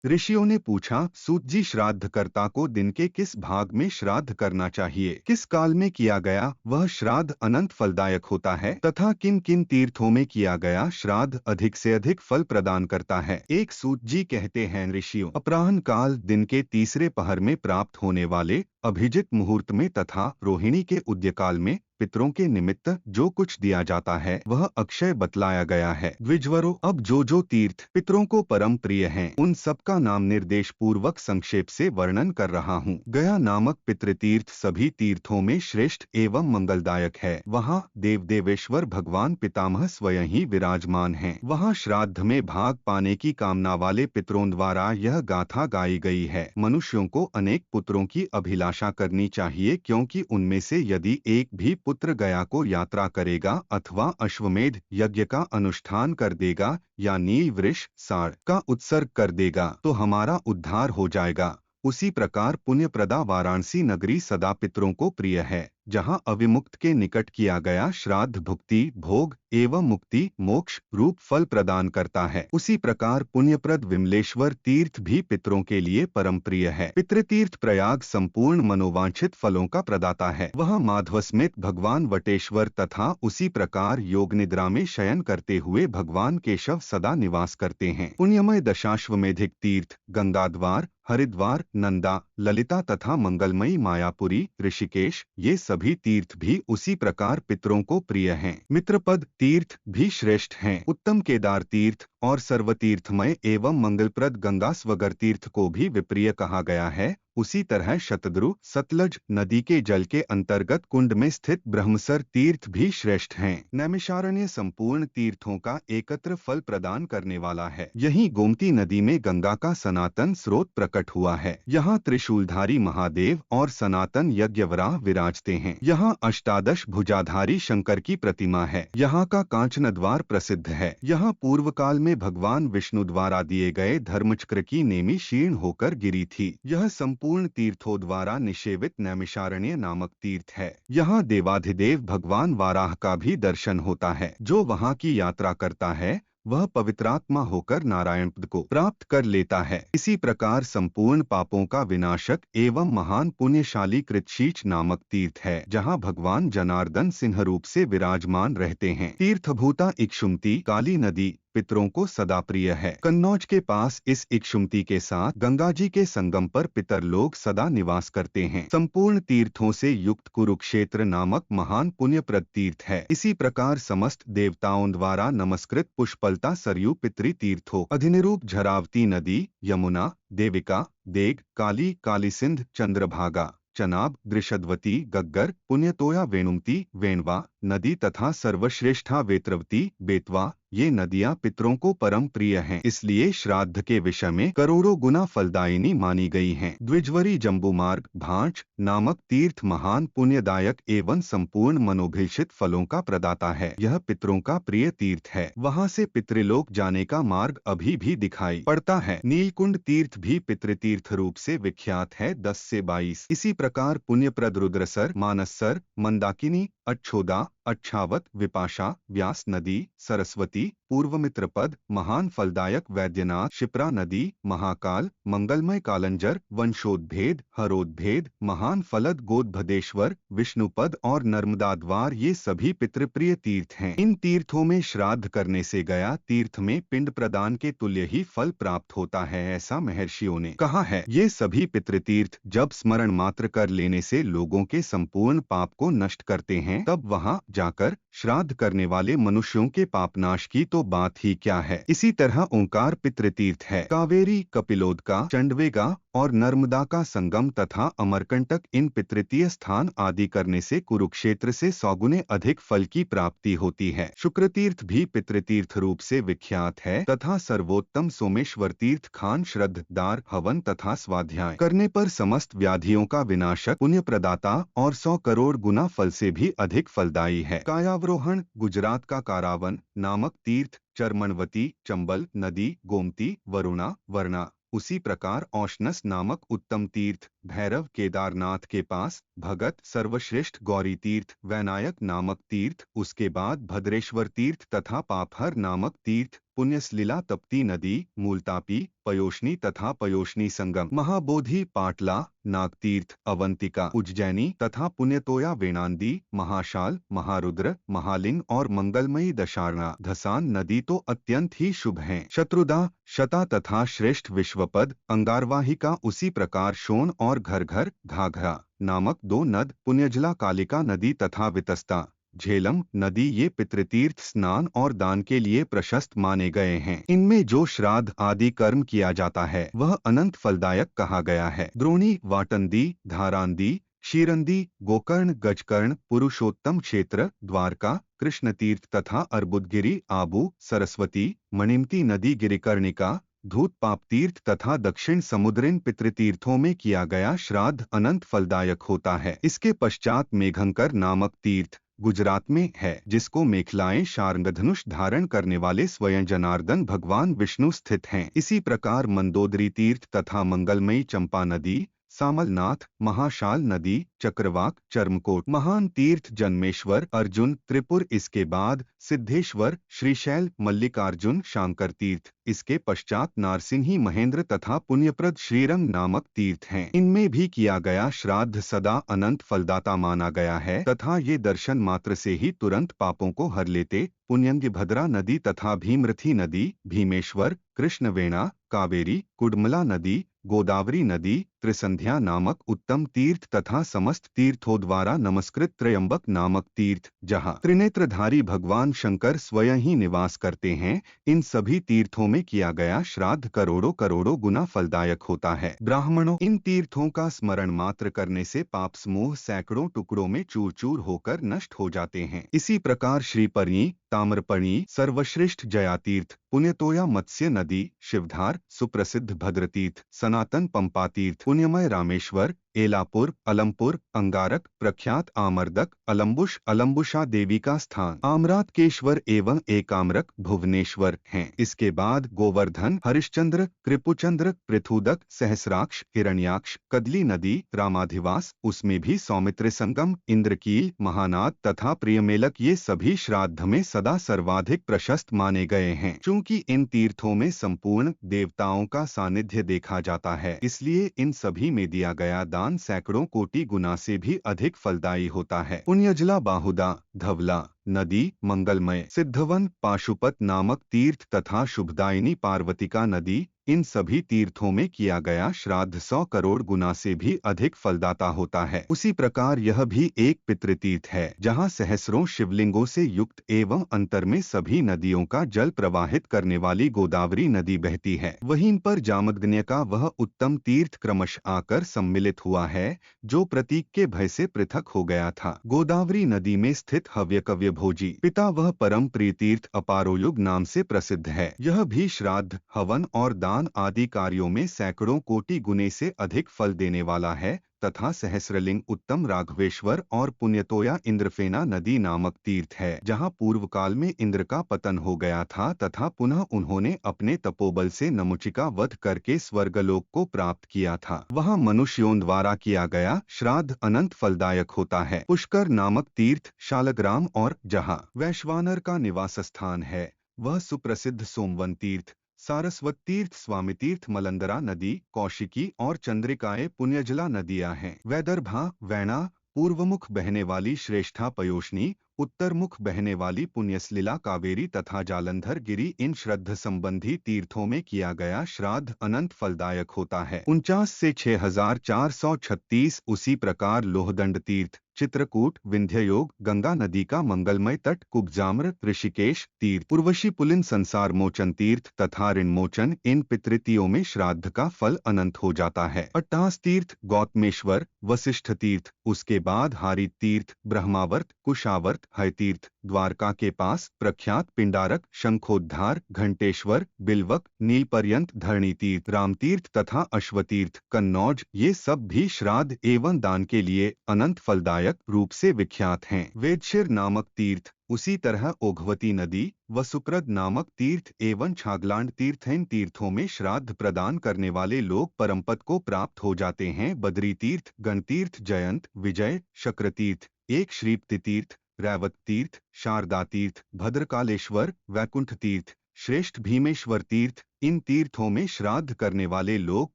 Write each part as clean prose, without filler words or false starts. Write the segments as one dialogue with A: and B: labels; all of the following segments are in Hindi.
A: ऋषियों ने पूछा, सूत जी, श्राद्धकर्ता को दिन के किस भाग में श्राद्ध करना चाहिए, किस काल में किया गया वह श्राद्ध अनंत फलदायक होता है तथा किन किन तीर्थों में किया गया श्राद्ध अधिक से अधिक फल प्रदान करता है। एक सूत जी कहते हैं, ऋषियों, अपराह्न काल दिन के तीसरे पहर में प्राप्त होने वाले अभिजित मुहूर्त में तथा रोहिणी के उद्यकाल में पितरों के निमित्त जो कुछ दिया जाता है वह अक्षय बतलाया गया है। द्विजवरों, अब जो तीर्थ पितरों को परम प्रिय हैं, उन सब का नाम निर्देश पूर्वक संक्षेप से वर्णन कर रहा हूँ। गया नामक पितृतीर्थ सभी तीर्थों में श्रेष्ठ एवं मंगलदायक है। वहाँ देव देवेश्वर भगवान पितामह स्वयं ही विराजमान हैं। वहाँ श्राद्ध में भाग पाने की कामना वाले पितरों द्वारा यह गाथा गाई गई है। मनुष्यों को अनेक पुत्रों की अभिलाषा करनी चाहिए, क्योंकि उनमें से यदि एक भी पुत्र गया को यात्रा करेगा अथवा अश्वमेध यज्ञ का अनुष्ठान कर देगा या नील वृक्ष साड़ का उत्सर्ग कर देगा तो हमारा उद्धार हो जाएगा। उसी प्रकार पुण्यप्रदा वाराणसी नगरी सदा पितरों को प्रिय है, जहाँ अविमुक्त के निकट किया गया श्राद्ध भुक्ति, भोग एवं मुक्ति, मोक्ष रूप फल प्रदान करता है। उसी प्रकार पुण्यप्रद विमलेश्वर तीर्थ भी पितरों के लिए परम प्रिय है। पितृतीर्थ प्रयाग संपूर्ण मनोवांछित फलों का प्रदाता है। वह माधवस्मित भगवान वटेश्वर तथा उसी प्रकार योग निद्रा में शयन करते हुए भगवान केशव सदा निवास करते हैं। पुण्यमय दशाश्वमेधिक तीर्थ गंगाद्वार, हरिद्वार, नंदा, ललिता तथा मंगलमयी मायापुरी, ऋषिकेश ये सभी तीर्थ भी उसी प्रकार पितरों को प्रिय हैं। मित्रपद तीर्थ भी श्रेष्ठ हैं। उत्तम केदार तीर्थ और सर्वतीर्थमय एवं मंगलप्रद गंगा स्वगर तीर्थ को भी विप्रिय कहा गया है। उसी तरह शतद्रु सतलज नदी के जल के अंतर्गत कुंड में स्थित ब्रह्मसर तीर्थ भी श्रेष्ठ हैं। नैमिषारण्य संपूर्ण तीर्थों का एकत्र फल प्रदान करने वाला है। यही गोमती नदी में गंगा का सनातन स्रोत प्रकट हुआ है। यहाँ त्रिशूलधारी महादेव और सनातन यज्ञवराह विराजते हैं। यहाँ अष्टादश भुजाधारी शंकर की प्रतिमा है। यहाँ का कांचन द्वार प्रसिद्ध है। यहाँ पूर्व काल में भगवान विष्णु द्वारा दिए गए धर्मचक्र की नेमी शीर्ण होकर गिरी थी। यह संपूर्ण तीर्थों द्वारा निषेवित नैमिषारण्य नामक तीर्थ है। यहाँ देवाधिदेव भगवान वाराह का भी दर्शन होता है। जो वहाँ की यात्रा करता है वह पवित्रात्मा होकर नारायण पद को प्राप्त कर लेता है। इसी प्रकार संपूर्ण पापों का विनाशक एवं महान पुण्यशाली कृतशीच नामक तीर्थ है, जहाँ भगवान जनार्दन सिंह रूप से विराजमान रहते हैं। तीर्थभूता इक्षुमती काली नदी पितरों को सदा प्रिय है। कन्नौज के पास इस इक्षुमती के साथ गंगा जी के संगम पर पितर लोग सदा निवास करते हैं। संपूर्ण तीर्थों से युक्त कुरुक्षेत्र नामक महान पुण्यप्रद तीर्थ है। इसी प्रकार समस्त देवताओं द्वारा नमस्कृत पुष्पलता सरयू पितृ तीर्थों अधिनिरूप झरावती नदी, यमुना, देविका, देग, काली, कालीसिंध, चंद्रभागा, चनाब, दृषद्वती, गग्गर, पुण्यतोया, वेणुमती, वेणवा नदी तथा सर्वश्रेष्ठा वेत्रवती, बेतवा ये नदियां पितरों को परम प्रिय हैं। इसलिए श्राद्ध के विषय में करोड़ों गुना फलदायिनी मानी गई हैं। द्विजवरी जम्बूमार्ग भांच नामक तीर्थ महान पुण्यदायक एवं संपूर्ण मनोभिषित फलों का प्रदाता है। यह पितरों का प्रिय तीर्थ है। वहां से पितृलोक जाने का मार्ग अभी भी दिखाई पड़ता है। नीलकुंड तीर्थ भी पितृतीर्थ रूप से विख्यात है। 10 से 22 इसी प्रकार पुण्यप्रद रुद्रसर, मानससर, मंदाकिनी, अच्छोदा, अच्छावत, विपाशा, व्यास नदी, सरस्वती, पूर्व मित्रपद, महान फलदायक वैद्यनाथ, शिप्रा नदी, महाकाल, मंगलमय कालंजर, वंशोद्भेद, हरोद्भेद, महान फलद गोदभदेश्वर, विष्णुपद और नर्मदा द्वार ये सभी पितृप्रिय तीर्थ हैं। इन तीर्थों में श्राद्ध करने से गया तीर्थ में पिंड प्रदान के तुल्य ही फल प्राप्त होता है, ऐसा महर्षियों ने कहा है। ये सभी पितृतीर्थ जब स्मरण मात्र कर लेने से लोगों के संपूर्ण पाप को नष्ट करते हैं, तब वहां जाकर श्राद्ध करने वाले मनुष्यों के पापनाश की तो बात ही क्या है। इसी तरह ओंकार पितृतीर्थ है। कावेरी, कपिलोदका, चंडवेगा और नर्मदा का संगम तथा अमरकंटक इन पितृतीय स्थान आदि करने से कुरुक्षेत्र से 100 गुने अधिक फल की प्राप्ति होती है। शुक्रतीर्थ भी पितृतीर्थ रूप से विख्यात है तथा सर्वोत्तम सोमेश्वर तीर्थ खान श्रद्धार हवन तथा स्वाध्याय करने पर समस्त व्याधियों का विनाशक पुण्य प्रदाता और 100 करोड़ गुना फल से भी अधिक फलदायी है। कायावरोहण गुजरात का कारावन नामक तीर्थ, चरमनवती, चंबल नदी, गोमती, वरुणा, वर्णा उसी प्रकार औशनस नामक उत्तम तीर्थ भैरव केदारनाथ के पास, भगत सर्वश्रेष्ठ गौरी तीर्थ वैनायक नामक तीर्थ, उसके बाद भद्रेश्वर तीर्थ तथा पापहर नामक तीर्थ, पुण्यसलीला तप्ती नदी, मूलतापी, पयोष्णी तथा पयोष्णी संगम, महाबोधि पाटला, नागतीर्थ, अवंतिका, उज्जैनी तथा पुण्यतोया वेणांदी, महाशाल, महारुद्र, महालिंग और मंगलमयी दशारणा धसान नदी तो अत्यंत ही शुभ हैं। शत्रुदा, शता तथा श्रेष्ठ विश्वपद, अंगारवाहिका, उसी प्रकार शोण और घर घर घाघरा नामक दो नद, पुण्यजला कालिका नदी तथा वितस्ता झेलम नदी, ये पितृतीर्थ स्नान और दान के लिए प्रशस्त माने गए हैं। इनमें जो श्राद्ध आदि कर्म किया जाता है वह अनंत फलदायक कहा गया है। द्रोणी, वाटंदी, धारांदी, क्षीरंदी, गोकर्ण, गजकर्ण, पुरुषोत्तम क्षेत्र, द्वारका, कृष्ण तीर्थ तथा अर्बुदगिरी, आबू, सरस्वती, मणिमती नदी, गिरिकर्णिका, धूत पाप तीर्थ तथा दक्षिण समुद्रिन पितृतीर्थों में किया गया श्राद्ध अनंत फलदायक होता है। इसके पश्चात मेघंकर नामक तीर्थ गुजरात में है, जिसको मेखलाएं शार्ंगधनुष धारण करने वाले स्वयं जनार्दन भगवान विष्णु स्थित हैं। इसी प्रकार मंदोदरी तीर्थ तथा मंगलमयी चंपा नदी, सामलनाथ, महाशाल नदी, चक्रवाक, चर्मकोट, महान तीर्थ जन्मेश्वर, अर्जुन, त्रिपुर, इसके बाद सिद्धेश्वर, श्रीशैल, मल्लिकार्जुन, शांकर तीर्थ, इसके पश्चात नारसिंही, महेंद्र तथा पुण्यप्रद श्रीरंग नामक तीर्थ हैं। इनमें भी किया गया श्राद्ध सदा अनंत फलदाता माना गया है तथा ये दर्शन मात्र से ही तुरंत पापों को हर लेते। पुण्यंगिभद्रा नदी तथा भीमरथी नदी, भीमेश्वर, कृष्णवेणा, कावेरी, कुडमला नदी, गोदावरी नदी, त्रिसंध्या नामक उत्तम तीर्थ तथा समस्त तीर्थों द्वारा नमस्कृत त्रयंबक नामक तीर्थ, जहाँ त्रिनेत्रधारी भगवान शंकर स्वयं ही निवास करते हैं, इन सभी तीर्थों में किया गया श्राद्ध करोड़ों करोड़ों गुना फलदायक होता है। ब्राह्मणों, इन तीर्थों का स्मरण मात्र करने से पाप समूह सैकड़ों टुकड़ों में चूर चूर होकर नष्ट हो जाते हैं। इसी प्रकार श्रीपर्णी, ताम्रपर्णी, सर्वश्रेष्ठ जयातीर्थ, पुण्यतोया मत्स्य नदी, शिवधार, सुप्रसिद्ध भद्रतीर्थ, सनातन पंपा तीर्थ, पुण्यमय रामेश्वर, एलापुर, अलमपुर, अंगारक, प्रख्यात आमर्दक, अलम्बुश, अलम्बुशा देवी का स्थान, आमरातकेश्वर एवं एकाम्रक, भुवनेश्वर हैं। इसके बाद गोवर्धन, हरिश्चंद्र, कृपुचंद्र, पृथुदक, सहस्राक्ष, हिरण्याक्ष, कदली नदी, रामाधिवास, उसमें भी सौमित्र संगम, इंद्रकील, महानाद तथा प्रियमेलक, ये सभी श्राद्ध में सदा सर्वाधिक प्रशस्त माने गए हैं। चूंकि इन तीर्थों में संपूर्ण देवताओं का सानिध्य देखा जाता है, इसलिए इन सभी में दिया गया दान सैकड़ों कोटि गुना से भी अधिक फलदायी होता है। पुण्यजला बाहुदा, धवला नदी, मंगलमय सिद्धवन, पाशुपत नामक तीर्थ तथा शुभदायिनी पार्वतिका नदी, इन सभी तीर्थों में किया गया श्राद्ध 100 करोड़ गुना से भी अधिक फलदाता होता है। उसी प्रकार यह भी एक पितृतीर्थ है, जहाँ सहस्रों शिवलिंगों से युक्त एवं अंतर में सभी नदियों का जल प्रवाहित करने वाली गोदावरी नदी बहती है। वहीं पर जामदग्नि का वह उत्तम तीर्थ क्रमश आकर सम्मिलित हुआ है, जो प्रतीक के भय से पृथक हो गया था। गोदावरी नदी में स्थित हव्यकव्य भोजी पिता वह परम प्रिय तीर्थ अपारोयुग नाम से प्रसिद्ध है। यह भी श्राद्ध, हवन और दान आदि कार्यों में सैकड़ों कोटि गुने से अधिक फल देने वाला है तथा सहस्रलिंग, उत्तम राघवेश्वर और पुण्यतोया इंद्रफेना नदी नामक तीर्थ है, जहाँ पूर्व काल में इंद्र का पतन हो गया था तथा पुनः उन्होंने अपने तपोबल से नमुचिका वध करके स्वर्गलोक को प्राप्त किया था। वहाँ मनुष्यों द्वारा किया गया श्राद्ध अनंत फलदायक होता है। पुष्कर नामक तीर्थ, शालग्राम और जहाँ वैश्वानर का निवास स्थान है, वह सुप्रसिद्ध सोमवन तीर्थ, सारस्वत तीर्थ, स्वामी तीर्थ, मलंदरा नदी, कौशिकी और चंद्रिकाएं पुण्यजला नदियां हैं। वैदर्भा, वैणा, पूर्वमुख बहने वाली श्रेष्ठा पयोष्णी, उत्तरमुख बहने वाली पुण्यसलीला कावेरी तथा जालंधर गिरी, इन श्रद्ध संबंधी तीर्थों में किया गया श्राद्ध अनंत फलदायक होता है। 49 से 6436। उसी प्रकार लोहदंड तीर्थ, चित्रकूट, विंध्ययोग, गंगा नदी का मंगलमय तट, कुब्जाम्र, ऋषिकेश तीर्थ, उर्वशी पुलिन, संसार मोचन तीर्थ तथा ऋण मोचन, इन पितृतियों में श्राद्ध का फल अनंत हो जाता है। 28 तीर्थ, गौतमेश्वर, वशिष्ठ तीर्थ, उसके बाद हारी तीर्थ, ब्रह्मावर्त, कुशावर्त, हय तीर्थ, द्वारका के पास प्रख्यात पिंडारक, शंखोद्धार, घंटेश्वर, बिल्वक, नीलपर्यंत, धरणीतीर्थ, रामतीर्थ तथा अश्वतीर्थ, कन्नौज, ये सब भी श्राद्ध एवं दान के लिए अनंत फलदायक रूप से विख्यात हैं। वेदशिर नामक तीर्थ, उसी तरह ओघवती नदी व सुप्रद नामक तीर्थ एवं छागलांड तीर्थ, इन तीर्थों में श्राद्ध प्रदान करने वाले लोग परमपद को प्राप्त हो जाते हैं। बद्री तीर्थ, गणतीर्थ, जयंत, विजय, शक्रतीर्थ, एक श्रीप्ति तीर्थ, रैवत तीर्थ, शारदा तीर्थ, भद्रकालेश्वर, वैकुंठ तीर्थ, श्रेष्ठ भीमेश्वर तीर्थ, इन तीर्थों में श्राद्ध करने वाले लोग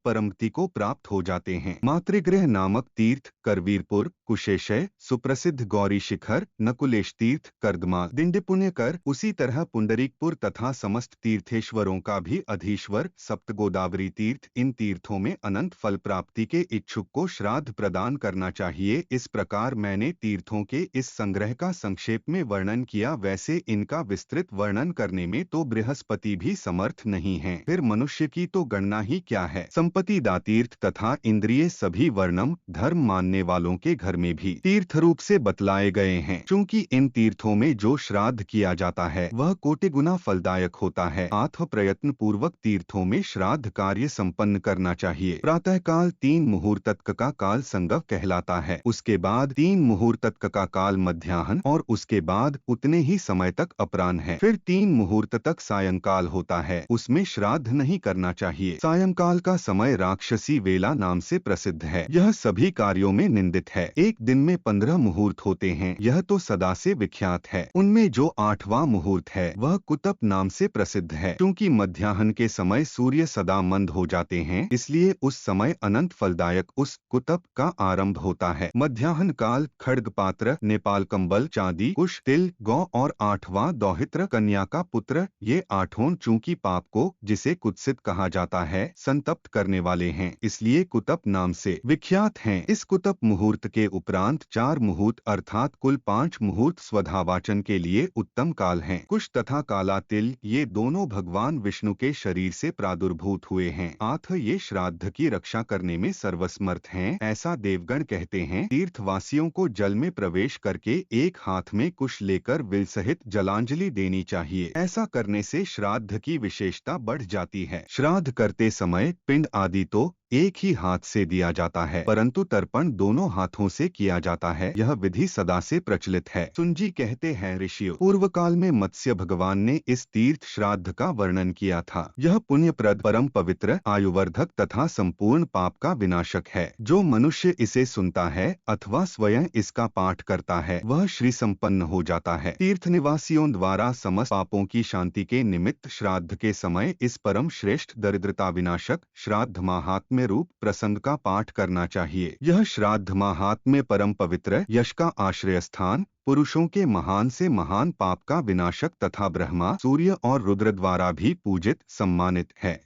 A: परमगति को प्राप्त हो जाते हैं। मातृगृह नामक तीर्थ, करवीरपुर, कुशेशय, सुप्रसिद्ध गौरी शिखर, नकुलेश तीर्थ, कर्दमा, दिंडीपुण्यकर, उसी तरह पुंडरीकपुर तथा समस्त तीर्थेश्वरों का भी अधीश्वर सप्त गोदावरी तीर्थ, इन तीर्थों में अनंत फल प्राप्ति के इच्छुक को श्राद्ध प्रदान करना चाहिए। इस प्रकार मैंने तीर्थों के इस संग्रह का संक्षेप में वर्णन किया। वैसे इनका विस्तृत वर्णन करने में तो बृहस्पति भी समर्थ नहीं है, फिर मनुष्य की तो गणना ही क्या है। संपत्ति दातीर्थ तथा इंद्रिय सभी वर्णम धर्म मानने वालों के घर में भी तीर्थ रूप से बतलाए गए हैं। चूंकि इन तीर्थों में जो श्राद्ध किया जाता है वह कोटि गुना फलदायक होता है, अतः प्रयत्न पूर्वक तीर्थों में श्राद्ध कार्य संपन्न करना चाहिए। प्रातः काल 3 मुहूर्तक का काल संगव कहलाता है, उसके बाद 3 मुहूर्तक का काल मध्याह्न और उसके बाद उतने ही समय तक अपराह्न है। फिर 3 मुहूर्त तक सायंकाल होता है, उसमें श्राद्ध नहीं करना चाहिए। सायंकाल का समय राक्षसी वेला नाम से प्रसिद्ध है, यह सभी कार्यों में निंदित है। एक दिन में 15 मुहूर्त होते हैं, यह तो सदा से विख्यात है। उनमें जो 8वां मुहूर्त है वह कुतप नाम से प्रसिद्ध है। क्योंकि मध्याह्न के समय सूर्य सदा मंद हो जाते हैं, इसलिए उस समय अनंत फलदायक उस कुतप का आरंभ होता है। मध्याह्न काल खड्ग पात्र, नेपाल कंबल, चांदी, कुश, तिल, गौ और 8वां दौहित्र, कन्या का पुत्र, ये 8 चूंकि पाप को, जिसे कुत्सित कहा जाता है, संतप्त करने वाले हैं, इसलिए कुतप नाम से विख्यात हैं। इस कुतप मुहूर्त के उपरांत 4 मुहूर्त अर्थात कुल 5 मुहूर्त स्वधावाचन के लिए उत्तम काल हैं। कुश तथा काला तिल ये दोनों भगवान विष्णु के शरीर से प्रादुर्भूत हुए हैं, अतः ये श्राद्ध की रक्षा करने में सर्वसमर्थ हैं, ऐसा देवगण कहते हैं। तीर्थवासियों को जल में प्रवेश करके एक हाथ में कुश लेकर विल सहित जलांजलि देनी चाहिए। ऐसा करने से श्राद्ध की विशेषता बढ़ जाती है। श्राद्ध करते समय पिंड आदि तो एक ही हाथ से दिया जाता है, परंतु तर्पण दोनों हाथों से किया जाता है, यह विधि सदा से प्रचलित है। सुनजी कहते हैं, ऋषियों, पूर्व काल में मत्स्य भगवान ने इस तीर्थ श्राद्ध का वर्णन किया था। यह पुण्यप्रद, परम पवित्र, आयुवर्धक तथा संपूर्ण पाप का विनाशक है। जो मनुष्य इसे सुनता है अथवा स्वयं इसका पाठ करता है वह श्री संपन्न हो जाता है। तीर्थ निवासियों द्वारा समस्त पापों की शांति के निमित्त श्राद्ध के समय इस परम श्रेष्ठ दरिद्रता विनाशक श्राद्ध महात्म्य रूप प्रसंग का पाठ करना चाहिए। यह श्राद्ध महात्म्य परम पवित्र, यश का आश्रय स्थान, पुरुषों के महान से महान पाप का विनाशक तथा ब्रह्मा, सूर्य और रुद्र द्वारा भी पूजित सम्मानित है।